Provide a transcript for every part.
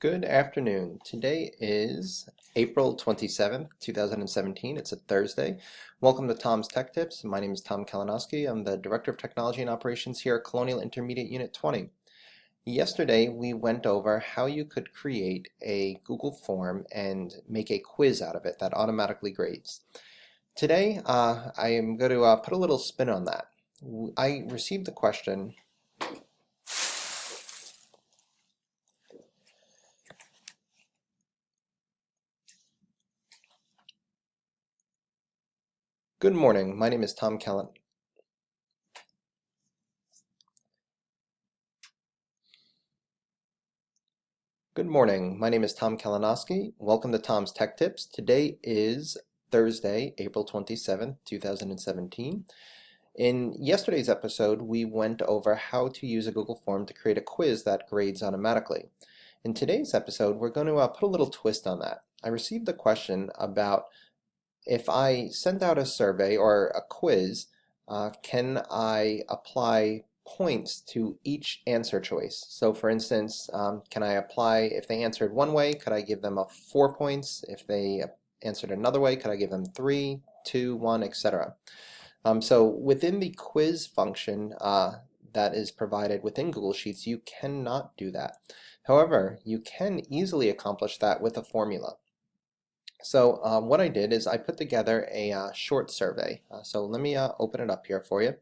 Good afternoon. Today is April 27th, 2017. It's a Thursday. Welcome to Tom's Tech Tips. My name is Tom Kalinowski. I'm the Director of Technology and Operations here at Colonial Intermediate Unit 20. Yesterday, we went over how you could create a Google form and make a quiz out of it that automatically grades. Today, I am going to put a little spin on that. I received the question, Good morning, my name is Tom Kalinowski. Good morning, my name is Tom Kalinowski. Welcome to Tom's Tech Tips. Today is Thursday, April 27th, 2017. In yesterday's episode, we went over how to use a Google form to create a quiz that grades automatically. In today's episode, we're going to put a little twist on that. I received a question about if I send out a survey or a quiz, can I apply points to each answer choice? So for instance, can I apply, if they answered one way, could I give them 4 points? If they answered another way, could I give them 3, 2, 1, etc.? So within the quiz function that is provided within Google Sheets, you cannot do that. However, you can easily accomplish that with a formula. So what I did is I put together a short survey. So let me open it up here for you.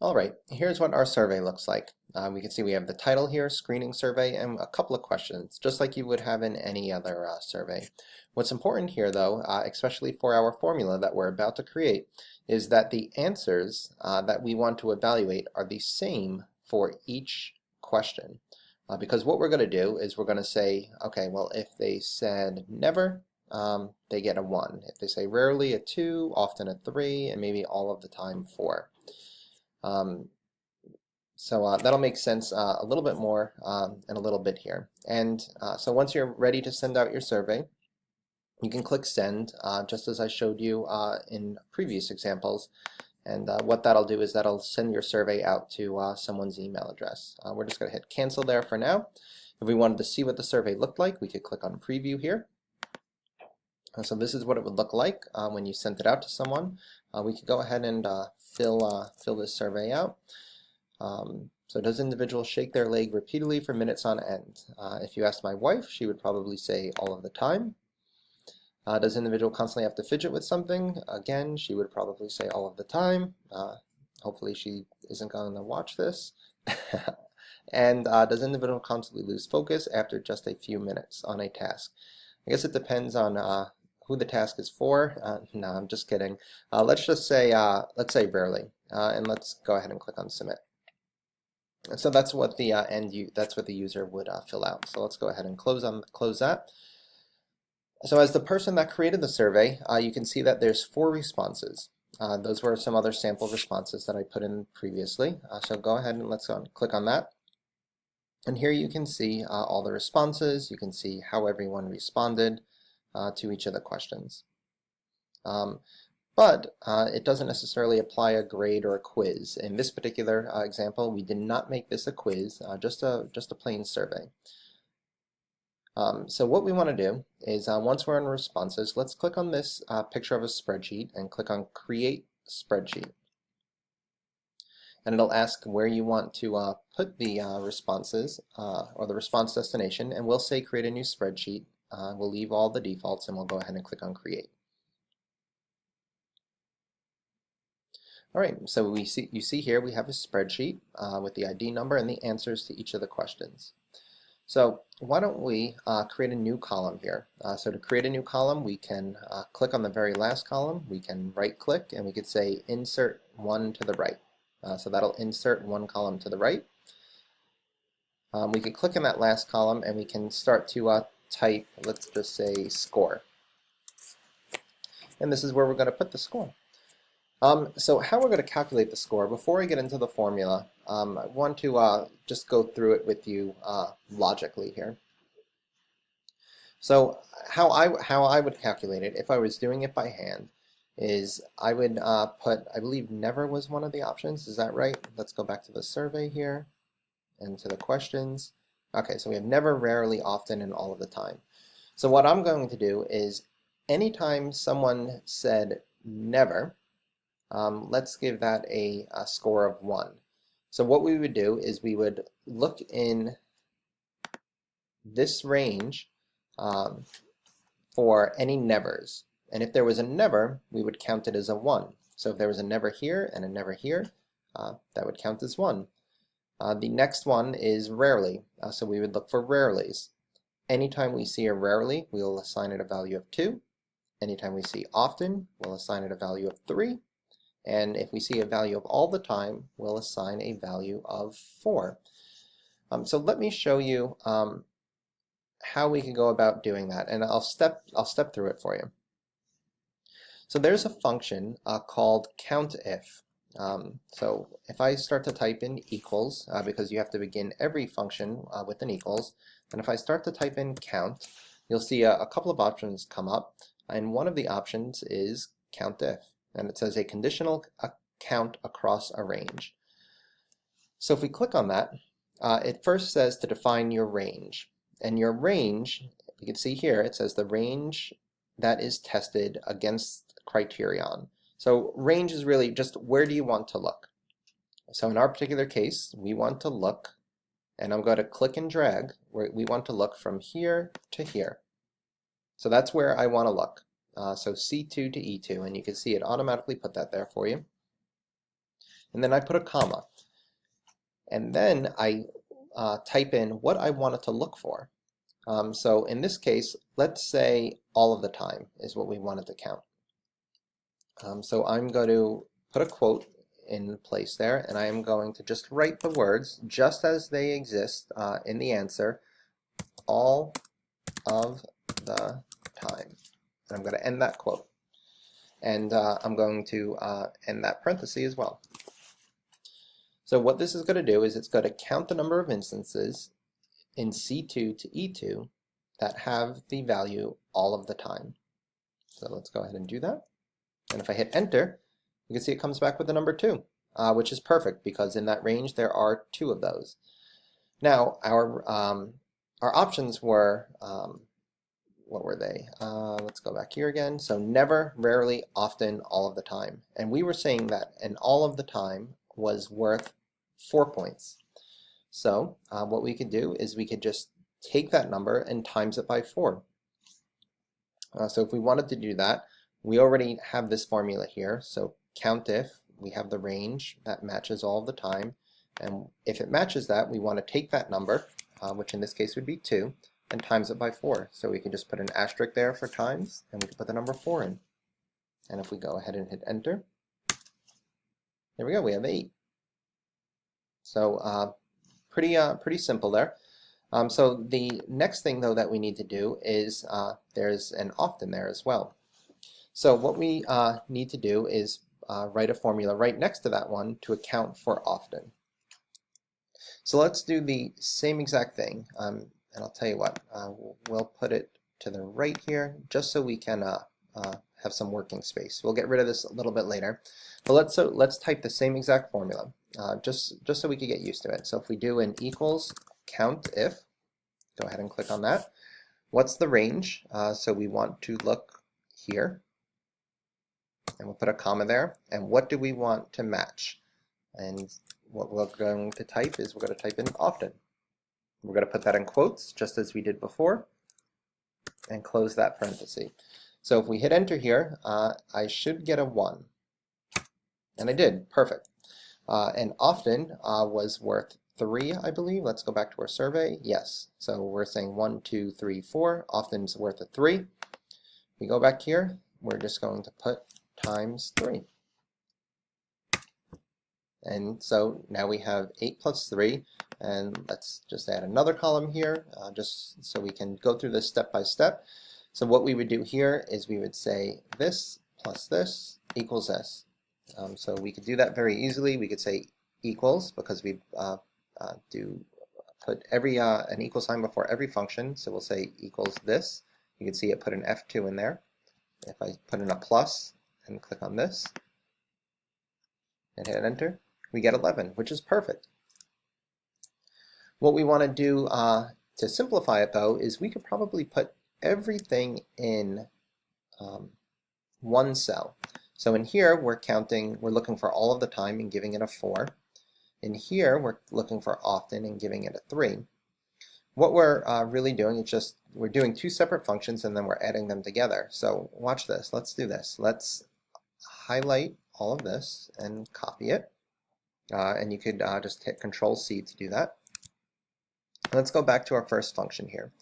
All right, here's what our survey looks like. We can see we have the title here, screening survey, and a couple of questions, just like you would have in any other survey. What's important here, though, especially for our formula that we're about to create, is that the answers that we want to evaluate are the same for each question. Because what we're going to do is we're going to say, okay, well, if they said never, they get a 1. If they say rarely, a 2, often a 3, and maybe all of the time 4. So that'll make sense a little bit more in a little bit here. And so once you're ready to send out your survey, you can click send, just as I showed you in previous examples. And what that'll do is that'll send your survey out to someone's email address. We're just going to hit cancel there for now. If we wanted to see what the survey looked like, we could click on preview here. So this is what it would look like when you sent it out to someone. We could go ahead and fill this survey out. So does individual shake their leg repeatedly for minutes on end? If you asked my wife, she would probably say all of the time. Does individual constantly have to fidget with something? Again, she would probably say all of the time. Hopefully she isn't going to watch this. And does individual constantly lose focus after just a few minutes on a task? I guess it depends on who the task is for. No, I'm just kidding. Let's say rarely, and let's go ahead and click on submit. So that's what the that's what the user would fill out. So let's go ahead and close that. So as the person that created the survey, you can see that there's 4 responses. Those were some other sample responses that I put in previously. So go ahead and let's click on that. And here you can see all the responses. You can see how everyone responded to each of the questions. But it doesn't necessarily apply a grade or a quiz. In this particular example, we did not make this a quiz, just a plain survey. So what we want to do is once we're in responses, let's click on this picture of a spreadsheet and click on Create Spreadsheet. And it'll ask where you want to put the responses or the response destination, and we'll say create a new spreadsheet. We'll leave all the defaults and we'll go ahead and click on Create. All right, so you see here we have a spreadsheet with the ID number and the answers to each of the questions. So why don't we create a new column here? So to create a new column, we can click on the very last column. We can right click and we could say insert 1 to the right. So that'll insert 1 column to the right. We could click in that last column and we can start to type, let's just say score. And this is where we're going to put the score. So how we're going to calculate the score, before I get into the formula, I want to just go through it with you logically here. So how I would calculate it, if I was doing it by hand, is I would put, I believe never was one of the options, is that right? Let's go back to the survey here and to the questions. Okay, so we have never, rarely, often, and all of the time. So what I'm going to do is anytime someone said never, let's give that a score of 1. So what we would do is we would look in this range for any nevers. And if there was a never, we would count it as a 1. So if there was a never here and a never here, that would count as 1. The next one is rarely, so we would look for rarelies. Anytime we see a rarely, we'll assign it a value of 2. Anytime we see often, we'll assign it a value of 3. And if we see a value of all the time, we'll assign a value of 4. So let me show you how we can go about doing that, and I'll step through it for you. So there's a function called countif. So if I start to type in equals, because you have to begin every function with an equals, and if I start to type in count, you'll see a couple of options come up, and one of the options is countif, and it says a conditional count across a range. So if we click on that, it first says to define your range, and your range, you can see here, it says the range that is tested against criterion. So range is really just where do you want to look. So in our particular case, we want to look, and I'm going to click and drag, where we want to look from here to here. So that's where I want to look. So C2 to E2, and you can see it automatically put that there for you. And then I put a comma. And then I type in what I want it to look for. So in this case, let's say all of the time is what we wanted to count. So I'm going to put a quote in place there, and I am going to just write the words just as they exist in the answer, all of the time. And I'm going to end that quote. And I'm going to end that parenthesis as well. So what this is going to do is it's going to count the number of instances in C2 to E2 that have the value all of the time. So let's go ahead and do that. And if I hit enter, you can see it comes back with the number 2, which is perfect because in that range there are 2 of those. Now our options were, what were they? Let's go back here again. So never, rarely, often, all of the time. And we were saying that an all of the time was worth 4 points. So what we could do is we could just take that number and times it by 4. So if we wanted to do that, we already have this formula here. So countif, we have the range that matches all the time. And if it matches that, we want to take that number, which in this case would be 2, and times it by 4. So we can just put an asterisk there for times, and we can put the number 4 in. And if we go ahead and hit enter, there we go, we have 8. So pretty simple there. So the next thing though that we need to do is there's an often there as well. So what we need to do is write a formula right next to that one to account for often. So let's do the same exact thing, and I'll tell you what, we'll put it to the right here just so we can have some working space. We'll get rid of this a little bit later, but let's type the same exact formula just so we can get used to it. So if we do an equals countif, go ahead and click on that. What's the range? So we want to look here, and we'll put a comma there. And what do we want to match? And what we're going to type is we're going to type in often. We're going to put that in quotes just as we did before and close that parenthesis. So if we hit enter here, I should get a 1. And I did, perfect. And often was worth 3, I believe. Let's go back to our survey. Yes, so we're saying 1, 2, 3, 4. Often is worth a 3. We go back here, we're just going to put times 3. And so now we have 8 plus 3, and let's just add another column here, just so we can go through this step by step. So what we would do here is we would say this plus this equals this. So we could do that very easily. We could say equals because we do put an equal sign before every function. So we'll say equals this. You can see it put an F2 in there. If I put in a plus and click on this and hit enter, we get 11, which is perfect. What we want to do to simplify it though is we could probably put everything in one cell. So in here we're looking for all of the time and giving it a 4. In here we're looking for often and giving it a 3. What we're really doing is just we're doing two separate functions and then we're adding them together. So watch this. Let's do this. Let's highlight all of this and copy it. And you could just hit Control C to do that. Let's go back to our first function here.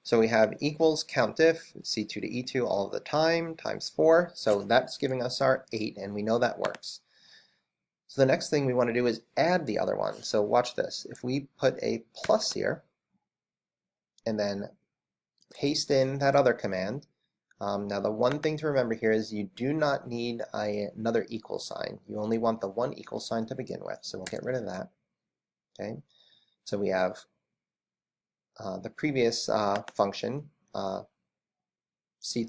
So we have equals COUNTIF, C2 to E2 all of the time, times 4. So that's giving us our 8, and we know that works. So the next thing we want to do is add the other one. So watch this. If we put a plus here, and then paste in that other command. Now the one thing to remember here is you do not need another equal sign. You only want the one equal sign to begin with. So we'll get rid of that. Okay. So we have the previous function, C2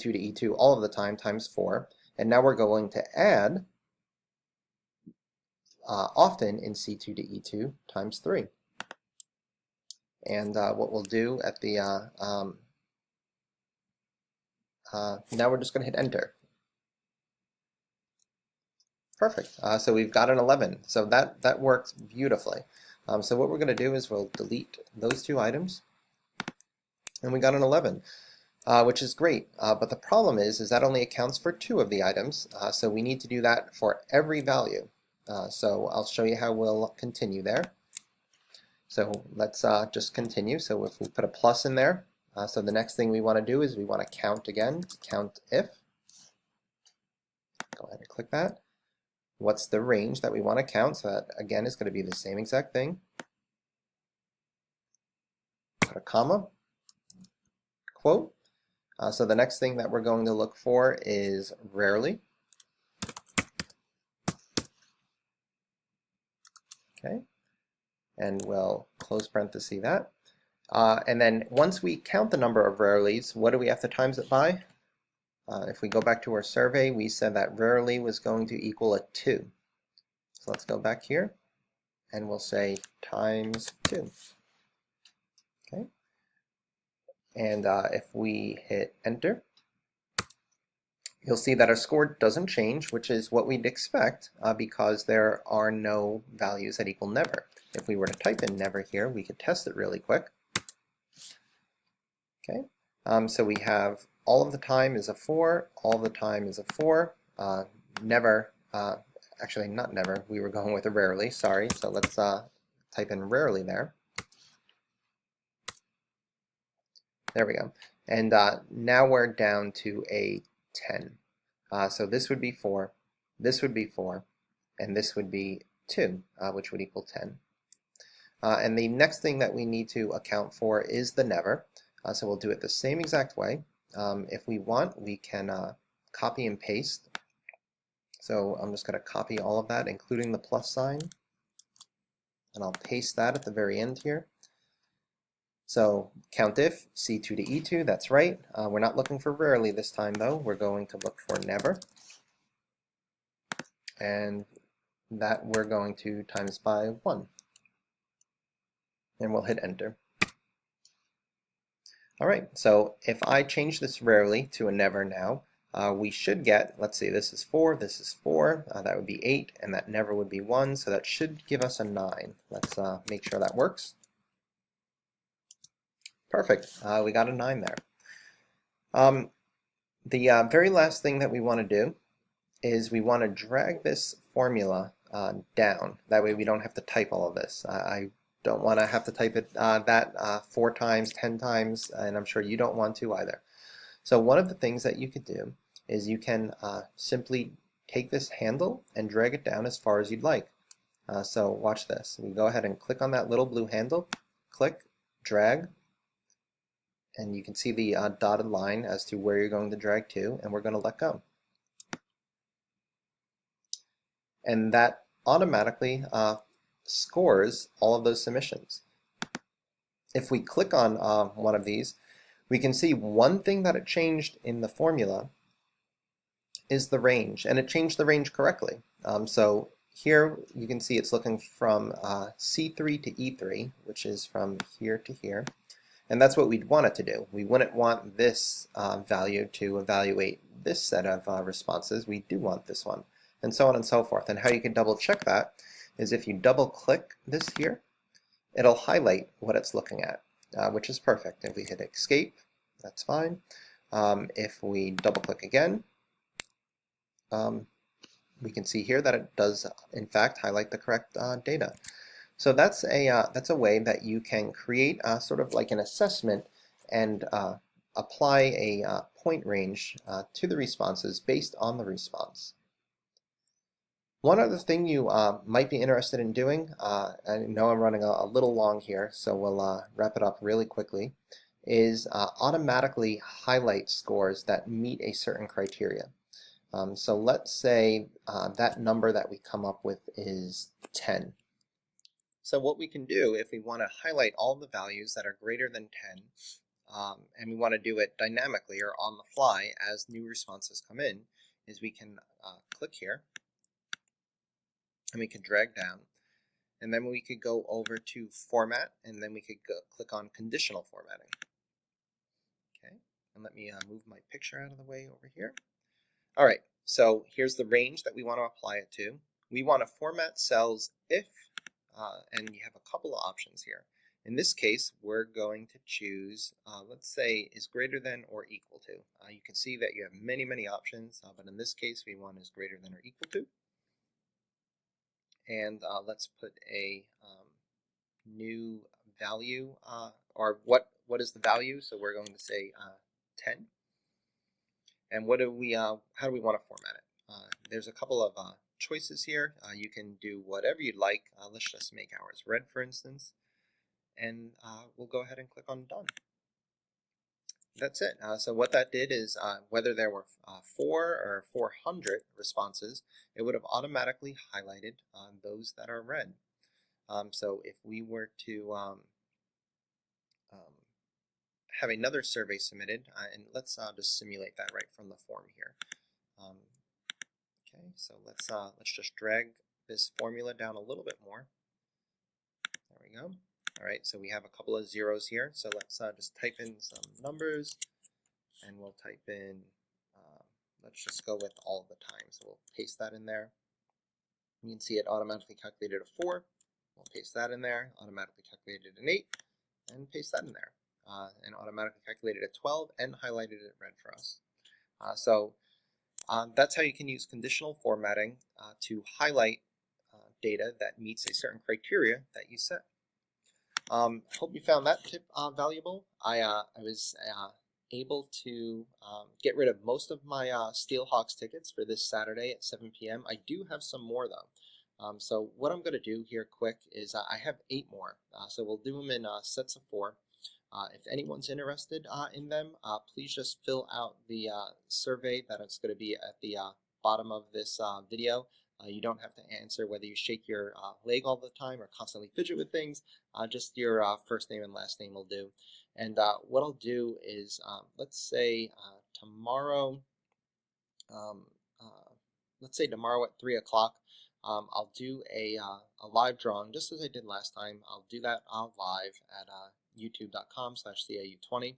to E2 all of the time times 4. And now we're going to add often in C2 to E2 times 3. And what we'll do at the, now we're just going to hit enter. Perfect. So we've got an 11. So that works beautifully. So what we're going to do is we'll delete those two items. And we got an 11, which is great. But the problem is that only accounts for 2 of the items. So we need to do that for every value. So I'll show you how we'll continue there. So let's just continue. So if we put a plus in there, so the next thing we want to do is we want to count again, count if. Go ahead and click that. What's the range that we want to count? So that again is going to be the same exact thing. Put a comma, quote. So the next thing that we're going to look for is rarely. Okay. And we'll close parenthesis that. And then once we count the number of rarelies, what do we have to times it by? If we go back to our survey, we said that rarely was going to equal a 2. So let's go back here, and we'll say times 2. Okay. And if we hit enter, you'll see that our score doesn't change, which is what we'd expect because there are no values that equal never. If we were to type in never here, we could test it really quick. Okay, so we have all of the time is a 4, all of the time is a 4, never, actually not never, we were going with a rarely, sorry, so let's type in rarely there. There we go. And now we're down to a 10. So this would be 4, this would be 4, and this would be 2, which would equal 10. And the next thing that we need to account for is the never. So we'll do it the same exact way. If we want, we can copy and paste. So I'm just going to copy all of that, including the plus sign. And I'll paste that at the very end here. So COUNTIF, C2 to E2, that's right. We're not looking for rarely this time though. We're going to look for never. And that we're going to times by 1. And we'll hit enter. All right, so if I change this rarely to a never now, we should get, let's see, this is 4, that would be 8, and that never would be 1, so that should give us a 9. Let's make sure that works. Perfect, we got a 9 there. The very last thing that we want to do is we want to drag this formula down. That way we don't have to type all of this. I don't want to have to type it 4 times, 10 times, and I'm sure you don't want to either. So one of the things that you could do is you can simply take this handle and drag it down as far as you'd like. So watch this. We go ahead and click on that little blue handle, click, drag, and you can see the dotted line as to where you're going to drag to, and we're going to let go. And that automatically scores all of those submissions. If we click on one of these, we can see one thing that it changed in the formula is the range, and it changed the range correctly. So here you can see it's looking from C3 to E3, which is from here to here. And that's what we'd want it to do. We wouldn't want this value to evaluate this set of responses. We do want this one, and so on and so forth. And how you can double check that is if you double click this here, it'll highlight what it's looking at, which is perfect. If we hit escape, that's fine. If we double click again, we can see here that it does in fact highlight the correct data. So that's a way that you can create sort of like an assessment and apply a point range to the responses based on the response. One other thing you might be interested in doing, I know I'm running a little long here, so we'll wrap it up really quickly, is automatically highlight scores that meet a certain criteria. So let's say that number that we come up with is 10. So what we can do if we want to highlight all the values that are greater than 10, and we want to do it dynamically or on the fly as new responses come in, is we can click here, and we can drag down, and then we could go over to Format, and then we could click on Conditional Formatting. Okay, and let me move my picture out of the way over here. All right, so here's the range that we want to apply it to. We want to format cells if, and you have a couple of options here. In this case, we're going to choose, let's say, is greater than or equal to. You can see that you have many, many options, but in this case, we want is greater than or equal to. And let's put a new value, or what is the value? So we're going to say 10. And what do we, how do we want to format it? There's a couple of choices here. You can do whatever you'd like. Let's just make ours red, for instance, and we'll go ahead and click on Done. That's it. So what that did is whether there were 4 or 400 responses, it would have automatically highlighted those that are red. So if we were to have another survey submitted, and let's just simulate that right from the form here. Okay, so let's just drag this formula down a little bit more. There we go. All right, so we have a couple of zeros here. So let's just type in some numbers, and we'll type in. Let's just go with all the times. So we'll paste that in there. You can see it automatically calculated a 4. We'll paste that in there. Automatically calculated an 8, and paste that in there. And automatically calculated a 12 and highlighted it red for us. So that's how you can use conditional formatting to highlight data that meets a certain criteria that you set. Hope you found that tip valuable. I was able to get rid of most of my Steelhawks tickets for this Saturday at 7 p.m. I do have some more though. So what I'm going to do here quick is I have 8 more. So we'll do them in sets of 4. If anyone's interested in them, please just fill out the survey that is going to be at the bottom of this video. You don't have to answer whether you shake your leg all the time or constantly fidget with things. Just your first name and last name will do. And what I'll do is, let's say tomorrow, at 3 o'clock, I'll do a live drawing, just as I did last time. I'll do that live at youtube.com/CIU20.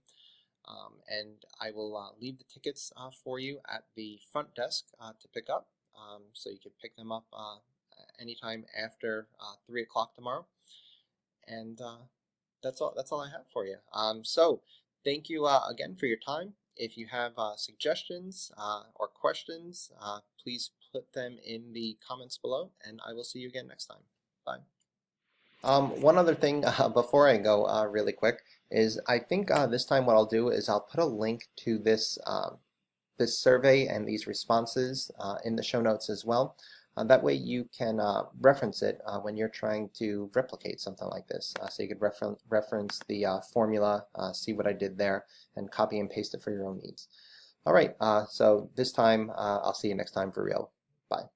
And I will leave the tickets for you at the front desk to pick up. So you can pick them up anytime after 3 o'clock tomorrow. And that's all I have for you. So thank you again for your time. If you have suggestions or questions, please put them in the comments below, and I will see you again next time. Bye. One other thing before I go really quick is I think this time what I'll do is I'll put a link to this this survey and these responses in the show notes as well. That way you can reference it when you're trying to replicate something like this. So you could reference the formula, see what I did there, and copy and paste it for your own needs. All right, so this time I'll see you next time for real. Bye.